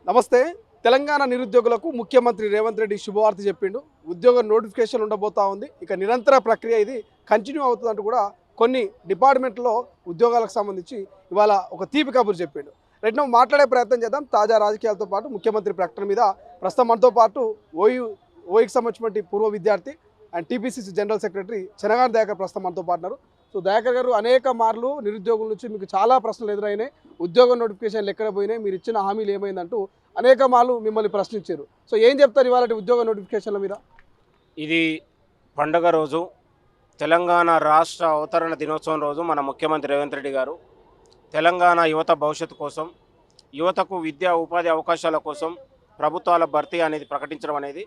నమస్తే. తెలంగాణ నిరుద్యోగులకు ముఖ్యమంత్రి రేవంత్ రెడ్డి శుభవార్త చెప్పిండు. ఉద్యోగ నోటిఫికేషన్ ఉండబోతా ఉంది. ఇక నిరంతర ప్రక్రియ ఇది కంటిన్యూ అవుతుందంటూ కూడా కొన్ని డిపార్ట్మెంట్లో ఉద్యోగాలకు సంబంధించి ఇవాళ ఒక తీపి కబురు చెప్పిండు. రెండు మాట్లాడే ప్రయత్నం చేద్దాం. తాజా రాజకీయాలతో పాటు ముఖ్యమంత్రి ప్రకటన మీద ప్రస్తుతం మనతో పాటు ఓయూకి సంబంధించినటువంటి పూర్వ విద్యార్థి and TPCC general secretary Chenagani Dayakar ప్రస్తుతం మనతో పాటున్నారు. సో దయాకర్ గారు, అనేక మార్లు నిరుద్యోగుల నుంచి మీకు చాలా ప్రశ్నలు ఎదురైనాయి. ఉద్యోగ నోటిఫికేషన్లు ఎక్కడ పోయినాయి, మీరు ఇచ్చిన హామీలు ఏమైందంటూ అనేక మార్లు మిమ్మల్ని ప్రశ్నించారు. సో ఏం చెప్తారు ఇవాళ ఉద్యోగ నోటిఫికేషన్ల మీద? ఇది పండుగ రోజు, తెలంగాణ రాష్ట్ర అవతరణ దినోత్సవం రోజు మన ముఖ్యమంత్రి రేవంత్ రెడ్డి గారు తెలంగాణ యువత భవిష్యత్తు కోసం, యువతకు విద్యా ఉపాధి అవకాశాల కోసం ప్రభుత్వాల భర్తీ అనేది ప్రకటించడం అనేది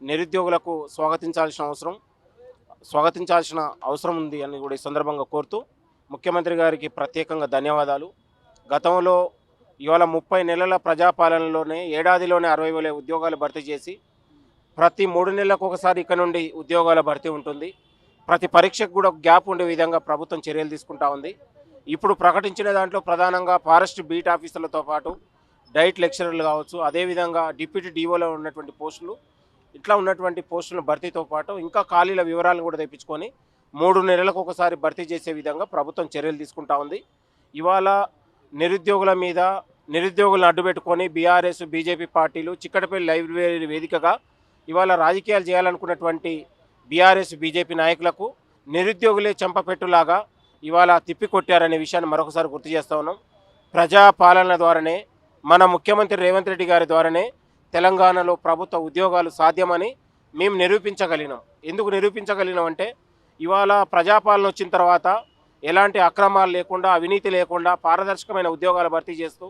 నిరుద్యోగులకు స్వాగతించాల్సిన అవసరం ఉంది అని కూడా ఈ సందర్భంగా కోరుతూ ముఖ్యమంత్రి గారికి ప్రత్యేకంగా ధన్యవాదాలు. గతంలో ఇవాళ 30 నెలల ప్రజాపాలనలోనే ఏడాదిలోనే 60,000 ఉద్యోగాలు భర్తీ చేసి ప్రతి 3 నెలలకు ఒకసారి ఇక్కడ నుండి ఉద్యోగాల భర్తీ ఉంటుంది. ప్రతి పరీక్షకు కూడా గ్యాప్ ఉండే విధంగా ప్రభుత్వం చర్యలు తీసుకుంటా ఉంది. ఇప్పుడు ప్రకటించిన దాంట్లో ప్రధానంగా ఫారెస్ట్ బీట్ ఆఫీసర్లతో పాటు డైట్ లెక్చరర్లు కావచ్చు, అదేవిధంగా డిప్యూటీ డీఓలో ఉన్నటువంటి పోస్టులు, ఇట్లా ఉన్నటువంటి పోస్టుల భర్తీతో పాటు ఇంకా ఖాళీల వివరాలను కూడా తెప్పించుకొని 3 నెలలకు ఒకసారి భర్తీ చేసే విధంగా ప్రభుత్వం చర్యలు తీసుకుంటా ఉంది. ఇవాళ నిరుద్యోగుల మీద, నిరుద్యోగులను అడ్డుపెట్టుకొని బీఆర్ఎస్ బీజేపీ పార్టీలు చిక్కటపల్లి లైబ్రరీ వేదికగా ఇవాళ రాజకీయాలు చేయాలనుకున్నటువంటి బీఆర్ఎస్ బీజేపీ నాయకులకు నిరుద్యోగులే చెంపపెట్టులాగా ఇవాళ తిప్పికొట్టారనే విషయాన్ని మరొకసారి గుర్తు చేస్తూ ఉన్నాం. ప్రజాపాలన ద్వారానే, మన ముఖ్యమంత్రి రేవంత్ రెడ్డి గారి ద్వారానే తెలంగాణలో ప్రభుత్వ ఉద్యోగాలు సాధ్యమని మేము నిరూపించగలిగినాం. ఎందుకు నిరూపించగలిగినాం అంటే ఇవాళ ప్రజాపాలన వచ్చిన తర్వాత ఎలాంటి అక్రమాలు లేకుండా, అవినీతి లేకుండా పారదర్శకమైన ఉద్యోగాలు భర్తీ చేస్తూ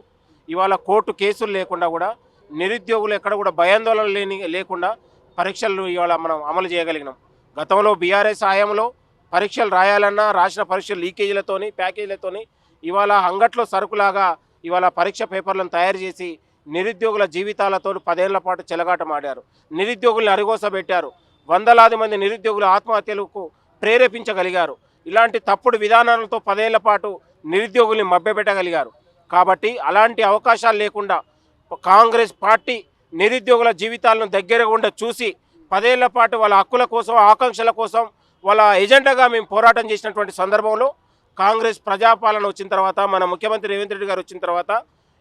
ఇవాళ కోర్టు కేసులు లేకుండా కూడా నిరుద్యోగులు ఎక్కడ కూడా భయాందోళన లేకుండా పరీక్షలు ఇవాళ మనం అమలు చేయగలిగినాం. గతంలో బీఆర్ఎస్ హయాంలో పరీక్షలు రాయాలన్నా రాసిన పరీక్షలు లీకేజీలతోని, ప్యాకేజీలతోని ఇవాళ అంగట్లో సరుకులాగా ఇవాళ పరీక్ష పేపర్లను తయారు చేసి నిరుద్యోగుల జీవితాలతో 10 ఏళ్ల పాటు చెలగాటమాడారు. నిరుద్యోగుల్ని అరిగోసబెట్టారు. వందలాది మంది నిరుద్యోగుల ఆత్మహత్యలకు ప్రేరేపించగలిగారు. ఇలాంటి తప్పుడు విధానాలతో 10 ఏళ్ల పాటు నిరుద్యోగుల్ని మభ్యపెట్టగలిగారు. కాబట్టి అలాంటి అవకాశాలు లేకుండా కాంగ్రెస్ పార్టీ నిరుద్యోగుల జీవితాలను దగ్గరగా ఉండి చూసి 10 ఏళ్ల పాటు వాళ్ళ హక్కుల కోసం, ఆకాంక్షల కోసం వాళ్ళ ఎజెండాగా మేము పోరాటం చేసినటువంటి సందర్భంలో కాంగ్రెస్ ప్రజాపాలన వచ్చిన తర్వాత, మన ముఖ్యమంత్రి రేవంత్ రెడ్డి గారు వచ్చిన తర్వాత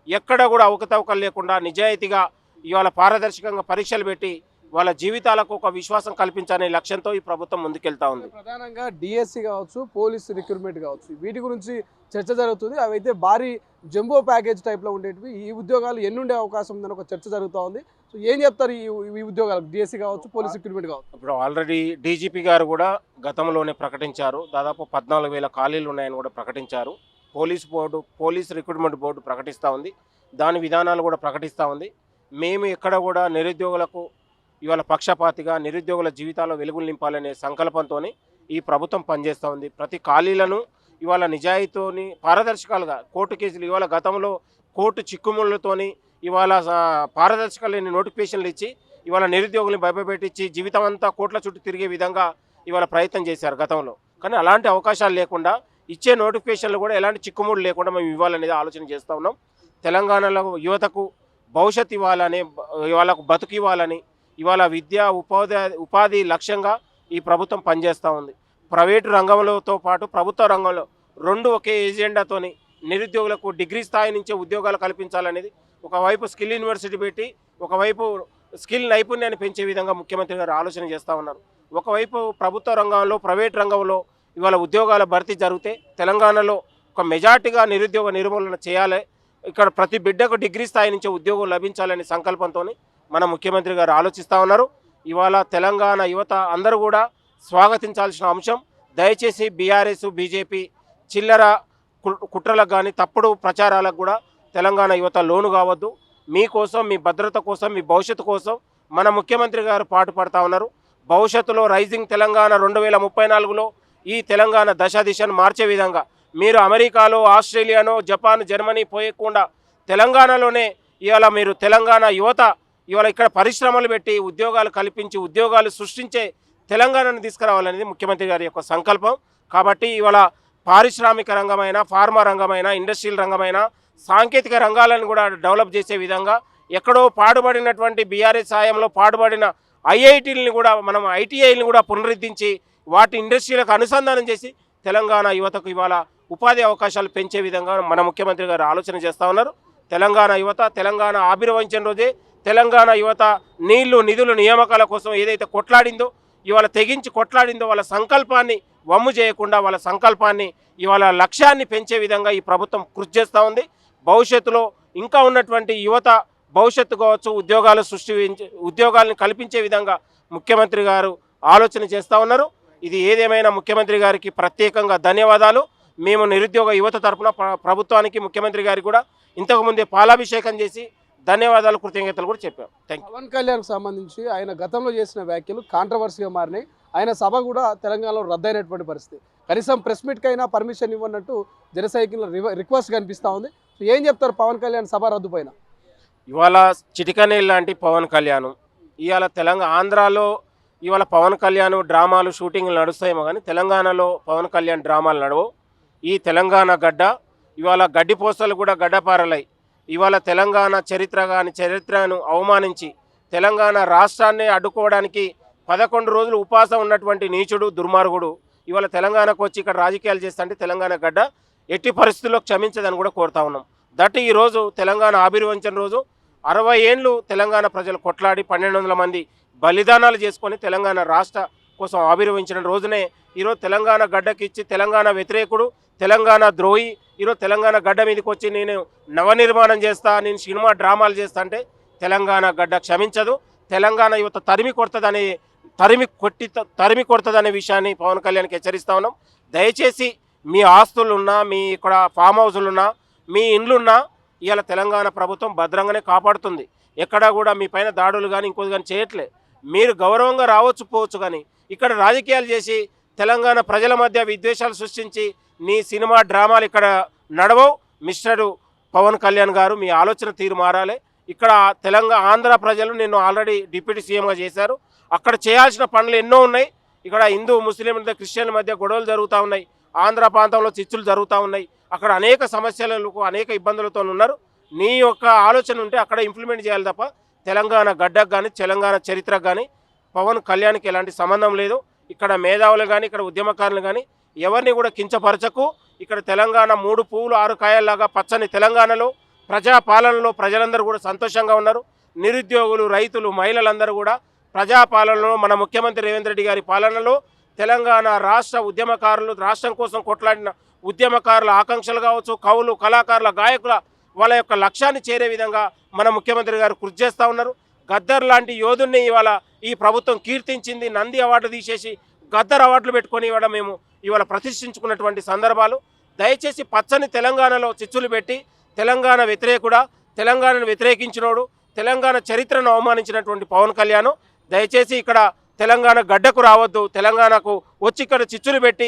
ఎక్కడ కూడా అవకతవకలు లేకుండా నిజాయితీగా ఇవాళ పారదర్శకంగా పరీక్షలు పెట్టి వాళ్ళ జీవితాలకు ఒక విశ్వాసం కల్పించనే లక్ష్యంతో ఈ ప్రభుత్వం ముందుకెళ్తా ఉంది. ప్రధానంగా డిఎస్సి కావచ్చు, పోలీస్ రిక్రూట్మెంట్ కావచ్చు, వీటి గురించి చర్చ జరుగుతుంది. అవైతే భారీ జంబో ప్యాకేజ్ టైప్లో ఉండేటివి. ఈ ఉద్యోగాలు ఎన్నుండే అవకాశం ఉందని ఒక చర్చ జరుగుతూ ఉంది. సో ఏం చెప్తారు ఈ ఉద్యోగాలు, డిఎస్సి కావచ్చు, పోలీస్ రిక్రూట్మెంట్ కావచ్చు? ఇప్పుడు ఆల్రెడీ డీజీపీ గారు కూడా గతంలోనే ప్రకటించారు. దాదాపు 14,000 ఖాళీలు ఉన్నాయని కూడా ప్రకటించారు. పోలీస్ రిక్రూట్మెంట్ బోర్డు ప్రకటిస్తూ ఉంది. దాని విధానాలు కూడా ప్రకటిస్తూ ఉంది. మేము ఎక్కడ కూడా నిరుద్యోగులకు ఇవాళ పక్షపాతిగా నిరుద్యోగుల జీవితాల్లో వెలుగులు నింపాలనే సంకల్పంతో ఈ ప్రభుత్వం పనిచేస్తూ ఉంది. ప్రతి ఖాళీలను ఇవాళ నిజాయితీతోని పారదర్శకాలుగా కోర్టు కేసులు, ఇవాళ గతంలో కోర్టు చిక్కుముళ్లతోని ఇవాళ పారదర్శక లేని నోటిఫికేషన్లు ఇచ్చి ఇవాళ నిరుద్యోగుల్ని భయపెట్టించి జీవితం అంతా కోట్ల చుట్టూ తిరిగే విధంగా ఇవాళ ప్రయత్నం చేశారు గతంలో. కానీ అలాంటి అవకాశాలు లేకుండా, ఇచ్చే నోటిఫికేషన్లు కూడా ఎలాంటి చిక్కుముళ్ళు లేకుండా మేము ఇవ్వాలనేది ఆలోచన చేస్తూ ఉన్నాం. తెలంగాణలో యువతకు భవిష్యత్తు ఇవ్వాలని, వాళ్ళకు బతుకు ఇవ్వాలని ఇవాళ విద్యా ఉపాధి లక్ష్యంగా ఈ ప్రభుత్వం పనిచేస్తూ ఉంది. ప్రైవేటు రంగంలోతో పాటు ప్రభుత్వ రంగంలో రెండు ఒకే ఎజెండాతోని నిరుద్యోగులకు డిగ్రీ స్థాయి నుంచే ఉద్యోగాలు కల్పించాలనేది, ఒకవైపు స్కిల్ యూనివర్సిటీ పెట్టి ఒకవైపు స్కిల్ నైపుణ్యాన్ని పెంచే విధంగా ముఖ్యమంత్రి గారు ఆలోచన చేస్తూ ఉన్నారు. ఒకవైపు ప్రభుత్వ రంగంలో, ప్రైవేట్ రంగంలో ఇవాళ ఉద్యోగాల భర్తీ జరిగితే తెలంగాణలో ఒక మెజార్టీగా నిరుద్యోగ నిర్మూలన చేయాలి, ఇక్కడ ప్రతి బిడ్డకు డిగ్రీ స్థాయి నుంచే ఉద్యోగం లభించాలనే సంకల్పంతో మన ముఖ్యమంత్రి గారు ఆలోచిస్తూ ఉన్నారు. ఇవాళ తెలంగాణ యువత అందరూ కూడా స్వాగతించాల్సిన అంశం. దయచేసి బీఆర్ఎస్ బీజేపీ చిల్లర కుట్రలకు కానీ తప్పుడు ప్రచారాలకు కూడా తెలంగాణ యువత లోను కావద్దు. మీకోసం, మీ భద్రత కోసం, మీ భవిష్యత్తు కోసం మన ముఖ్యమంత్రి గారు పాటుపడతా ఉన్నారు. భవిష్యత్తులో రైజింగ్ తెలంగాణ 2034లో ఈ తెలంగాణ దిశను మార్చే విధంగా మీరు అమెరికాలో, ఆస్ట్రేలియానో, జపాన్, జర్మనీ పోయకుండా తెలంగాణలోనే ఇవాళ మీరు తెలంగాణ యువత ఇవాళ ఇక్కడ పరిశ్రమలు పెట్టి ఉద్యోగాలు కల్పించి ఉద్యోగాలు సృష్టించే తెలంగాణను తీసుకురావాలనేది ముఖ్యమంత్రి గారి యొక్క సంకల్పం. కాబట్టి ఇవాళ పారిశ్రామిక రంగమైన, ఫార్మా రంగమైన, ఇండస్ట్రియల్ రంగమైన, సాంకేతిక రంగాలను కూడా డెవలప్ చేసే విధంగా ఎక్కడో పాడుబడినటువంటి బీఆర్ఎస్ సాయంలో పాడుబడిన ఐఐటీలని కూడా మనం ఐటీఐని కూడా పునరుద్ధరించి వాటి ఇండస్ట్రీలకు అనుసంధానం చేసి తెలంగాణ యువతకు ఇవాళ ఉపాధి అవకాశాలు పెంచే విధంగా మన ముఖ్యమంత్రి గారు ఆలోచన చేస్తూ ఉన్నారు. తెలంగాణ యువత తెలంగాణ ఆవిర్భవించిన రోజే తెలంగాణ యువత నీళ్లు నిధులు నియామకాల కోసం ఏదైతే కొట్లాడిందో ఇవాళ తెగించి కొట్లాడిందో వాళ్ళ సంకల్పాన్ని వమ్ము చేయకుండా వాళ్ళ సంకల్పాన్ని ఇవాళ లక్ష్యాన్ని పెంచే విధంగా ఈ ప్రభుత్వం కృషి చేస్తూ ఉంది. భవిష్యత్తులో ఇంకా ఉన్నటువంటి యువత భవిష్యత్తు కావచ్చు ఉద్యోగాలను కల్పించే విధంగా ముఖ్యమంత్రి గారు ఆలోచన చేస్తూ ఉన్నారు. ఇది ఏదేమైనా ముఖ్యమంత్రి గారికి ప్రత్యేకంగా ధన్యవాదాలు. మేము నిరుద్యోగ యువత తరఫున ప్రభుత్వానికి ముఖ్యమంత్రి గారికి కూడా ఇంతకుముందే పాలాభిషేకం చేసి ధన్యవాదాలు కృతజ్ఞతలు కూడా చెప్పాం. Thank you. పవన్ కళ్యాణ్కి సంబంధించి ఆయన గతంలో చేసిన వ్యాఖ్యలు కాంట్రవర్సీగా మారినాయి. ఆయన సభ కూడా తెలంగాణలో రద్దయినటువంటి పరిస్థితి. కనీసం ప్రెస్ మీట్కైనా పర్మిషన్ ఇవ్వనట్టు జనసైకిల్ రిక్వెస్ట్ కనిపిస్తూ ఉంది. సో ఏం చెప్తారు పవన్ కళ్యాణ్ సభ రద్దు పైన? ఇవాళ చిటికనే లాంటి పవన్ కళ్యాణ్ ఇవాళ ఆంధ్రాలో ఇవాళ పవన్ కళ్యాణ్ డ్రామాలు షూటింగ్లు నడుస్తాయేమో కానీ తెలంగాణలో పవన్ కళ్యాణ్ డ్రామాలు నడవవు. ఈ తెలంగాణ గడ్డ ఇవాళ గడ్డి పోస్టర్లు కూడా గడ్డపారలై ఇవాళ తెలంగాణ చరిత్రను అవమానించి తెలంగాణ రాష్ట్రాన్ని అడ్డుకోవడానికి 11 రోజులు ఉపవాసం ఉన్నటువంటి నీచుడు దుర్మార్గుడు ఇవాళ తెలంగాణకు వచ్చి ఇక్కడ రాజకీయాలు చేస్తుంటే తెలంగాణ గడ్డ ఎట్టి పరిస్థితుల్లో క్షమించదని కూడా కోరుతా ఉన్నాం. దట్ ఈరోజు తెలంగాణ ఆవిర్భవించిన రోజు 60 ఏండ్లు తెలంగాణ ప్రజలు కొట్లాడి 1200 మంది బలిదానాలు చేసుకొని తెలంగాణ రాష్ట్ర కోసం ఆవిర్భవించిన రోజునే ఈరోజు తెలంగాణ గడ్డకి ఇచ్చి తెలంగాణ వ్యతిరేకుడు తెలంగాణ ద్రోహి ఈరోజు తెలంగాణ గడ్డ మీదకి వచ్చి నేను నవనిర్మాణం చేస్తా నేను సినిమా డ్రామాలు చేస్తా అంటే తెలంగాణ గడ్డ క్షమించదు. తెలంగాణ యువత తరిమి కొడుతుందనే విషయాన్ని పవన్ కళ్యాణ్కి హెచ్చరిస్తా ఉన్నాం. దయచేసి మీ ఆస్తులున్నా మీ ఇక్కడ ఫామ్ హౌజులున్నా మీ ఇండ్లున్నా ఇవాళ తెలంగాణ ప్రభుత్వం భద్రంగానే కాపాడుతుంది. ఎక్కడా కూడా మీ పైన దాడులు కానీ ఇంకోది కానీ చేయట్లే. మీరు గౌరవంగా రావచ్చు పోవచ్చు కానీ ఇక్కడ రాజకీయాలు చేసి తెలంగాణ ప్రజల మధ్య విద్వేషాలు సృష్టించి నీ సినిమా డ్రామాలు ఇక్కడ నడవవు. మిస్టర్ పవన్ కళ్యాణ్ గారు మీ ఆలోచన తీరు మారాలి. ఇక్కడ ఆంధ్ర ప్రజలు నిన్ను ఆల్రెడీ డిప్యూటీ సీఎంగా చేశారు. అక్కడ చేయాల్సిన పనులు ఎన్నో ఉన్నాయి. ఇక్కడ హిందూ ముస్లింల క్రిస్టియన్ల మధ్య గొడవలు జరుగుతూ ఉన్నాయి. ఆంధ్ర ప్రాంతంలో చిచ్చులు జరుగుతూ ఉన్నాయి. అక్కడ అనేక సమస్యలకు అనేక ఇబ్బందులతో ఉన్నారు. నీ యొక్క ఆలోచన ఉంటే అక్కడ ఇంప్లిమెంట్ చేయాలి తప్ప తెలంగాణ గడ్డకు కానీ తెలంగాణ చరిత్రకు కానీ పవన్ కళ్యాణ్కి ఎలాంటి సంబంధం లేదు. ఇక్కడ మేధావులు కానీ ఇక్కడ ఉద్యమకారులు కానీ ఎవరిని కూడా కించపరచకు. ఇక్కడ తెలంగాణ 3 పువ్వులు 6 కాయల్లాగా పచ్చని తెలంగాణలో ప్రజాపాలనలో ప్రజలందరూ కూడా సంతోషంగా ఉన్నారు. నిరుద్యోగులు రైతులు మహిళలందరూ కూడా ప్రజాపాలనలో మన ముఖ్యమంత్రి రేవంత్ రెడ్డి గారి పాలనలో తెలంగాణ రాష్ట్ర ఉద్యమకారులు రాష్ట్రం కోసం కొట్లాడిన ఉద్యమకారుల ఆకాంక్షలు కావచ్చు కవులు కళాకారుల గాయకుల వాళ్ళ యొక్క లక్ష్యాన్ని చేరే విధంగా మన ముఖ్యమంత్రి గారు కృషి చేస్తూ ఉన్నారు. గద్దర్ లాంటి యోధుల్ని ఇవాళ ఈ ప్రభుత్వం కీర్తించింది. నంది అవార్డు తీసేసి గద్దర్ అవార్డులు పెట్టుకొని మేము ఇవాళ ప్రతిష్ఠించుకున్నటువంటి సందర్భాలు. దయచేసి పచ్చని తెలంగాణలో చిచ్చులు పెట్టి తెలంగాణ వ్యతిరేకుడా తెలంగాణను వ్యతిరేకించినోడు తెలంగాణ చరిత్రను అవమానించినటువంటి పవన్ కళ్యాణ్ దయచేసి ఇక్కడ తెలంగాణ గడ్డకు రావద్దు. తెలంగాణకు వచ్చి ఇక్కడ చిచ్చులు పెట్టి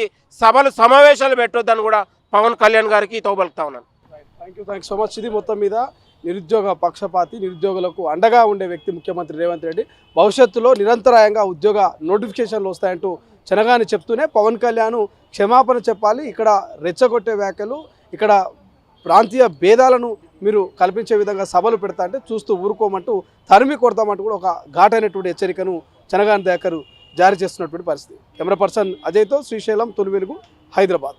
సమావేశాలు పెట్టొద్దని కూడా పవన్ కళ్యాణ్ గారికి తోబలుకుతా ఉన్నాను. Thank you so much. ఇది మొత్తం మీద నిరుద్యోగ పక్షపాతి నిరుద్యోగులకు అండగా ఉండే వ్యక్తి ముఖ్యమంత్రి రేవంత్ రెడ్డి. భవిష్యత్తులో నిరంతరాయంగా ఉద్యోగ నోటిఫికేషన్లు వస్తాయంటూ చెనగాని చెప్తూనే పవన్ కళ్యాణ్ క్షమాపణ చెప్పాలి. ఇక్కడ రెచ్చగొట్టే వ్యాఖ్యలు ఇక్కడ ప్రాంతీయ భేదాలను మీరు కల్పించే విధంగా సభలు పెడతా అంటే చూస్తూ ఊరుకోమంటూ తరిమి కొడతామంటూ కూడా ఒక ఘాటైనటువంటి హెచ్చరికను చెనగాని దయాకర్ జారీ చేస్తున్నటువంటి పరిస్థితి. కెమెరా పర్సన్ అజయ్తో శ్రీశైలం తొలి వెలుగు హైదరాబాద్.